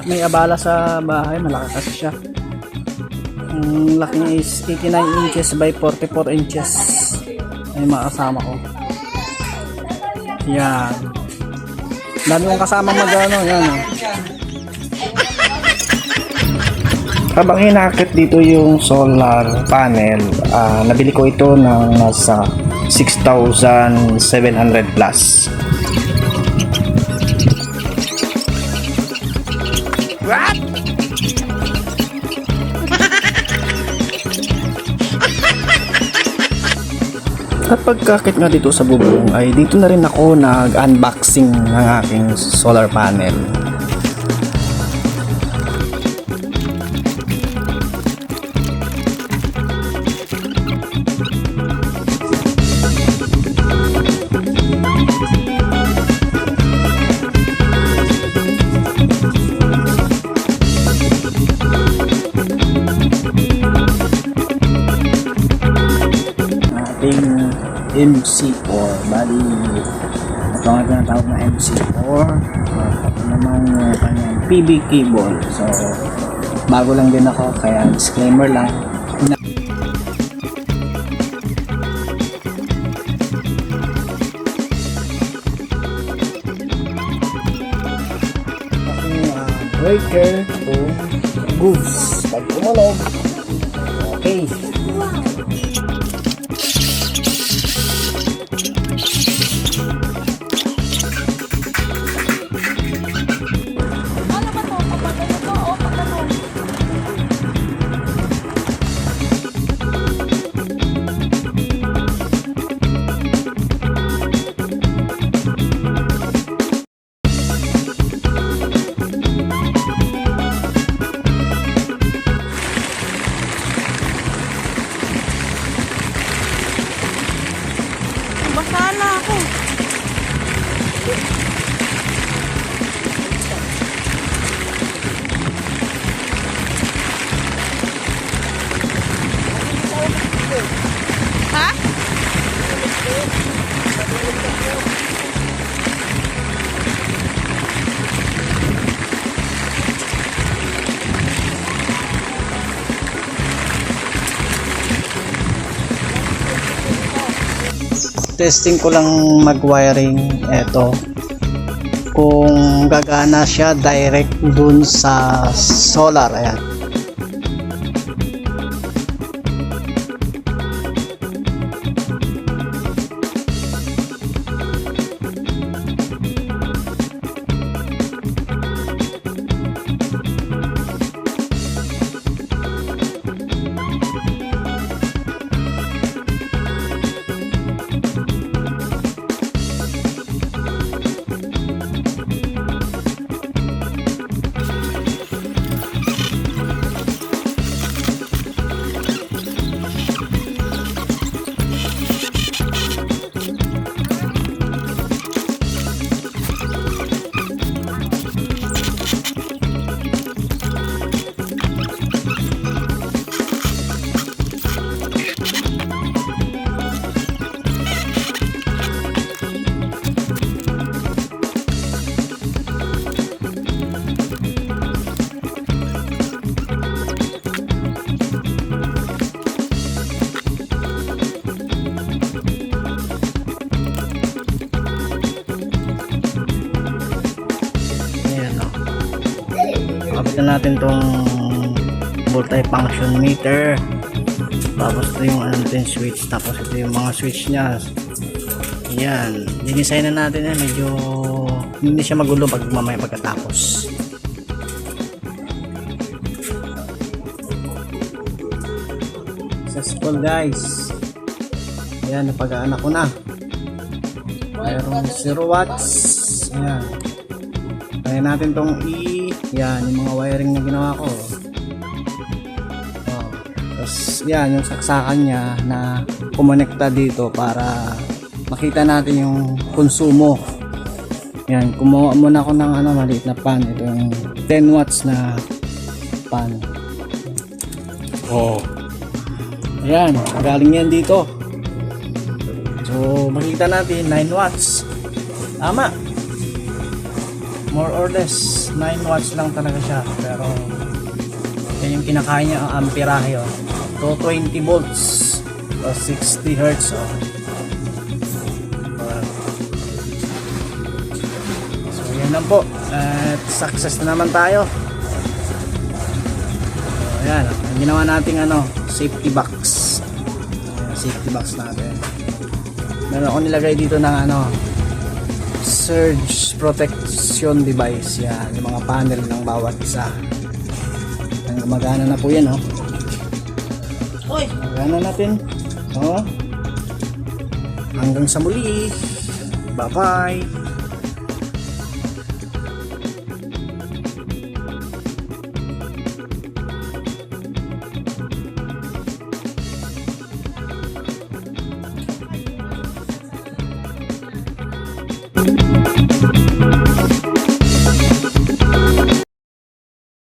may abala sa bahay, malaki kasi siya. Ang laki niya is 89 inches by 44 inches. Ay makasama ko. Yan. Dami kong kasama mag-ano, yan. Habang hinakit dito yung solar panel, nabili ko ito ng nasa 6,700 plus. What? At pagkakit nga dito sa bubong ay dito na rin ako nag-unboxing ng aking solar panel. MC4, bali ito nga tinatawag na MC4. Ito naman yung kanyang PB cable, so bago lang din ako kaya disclaimer lang. Breaker o grooves pag tumunog. Okay. Basa na ako. Ha? Testing ko lang mag-wiring eto kung gagana siya direct dun sa solar. Ayan. Kapitan natin tong multi-function meter, tapos ito yung natin switch, tapos ito yung mga switch nya. Yan, dinisign na natin yan, medyo hindi siya magulo pag mamaya pagkatapos. Successful guys. Ayan, napag-anak ko na. Mayroong 0 watts. Ayan. Kaya natin tong yan, yung mga wiring na ginawa ko. Tapos yan, yung saksakan niya na kumonekta dito para makita natin yung konsumo. Yan, kumuha muna ako ng maliit na pan. Ito yung 10 watts na pan. Ayan, galing yan dito. So makita natin 9 watts. Tama, more or less 9 watts lang talaga siya, pero yan yung kinakain niya ang amperahe, oh. 220 volts o 60 hertz, oh. So yan lang po, at success na naman tayo. So yan, ang ginawa nating safety box. Safety box natin, meron ako nilagay dito ng surge protection device. Yan, yung mga panel ng bawat isa. Ang gumagana na po yan, oh. Gumagana natin, oh. Hanggang sa muli, bye bye.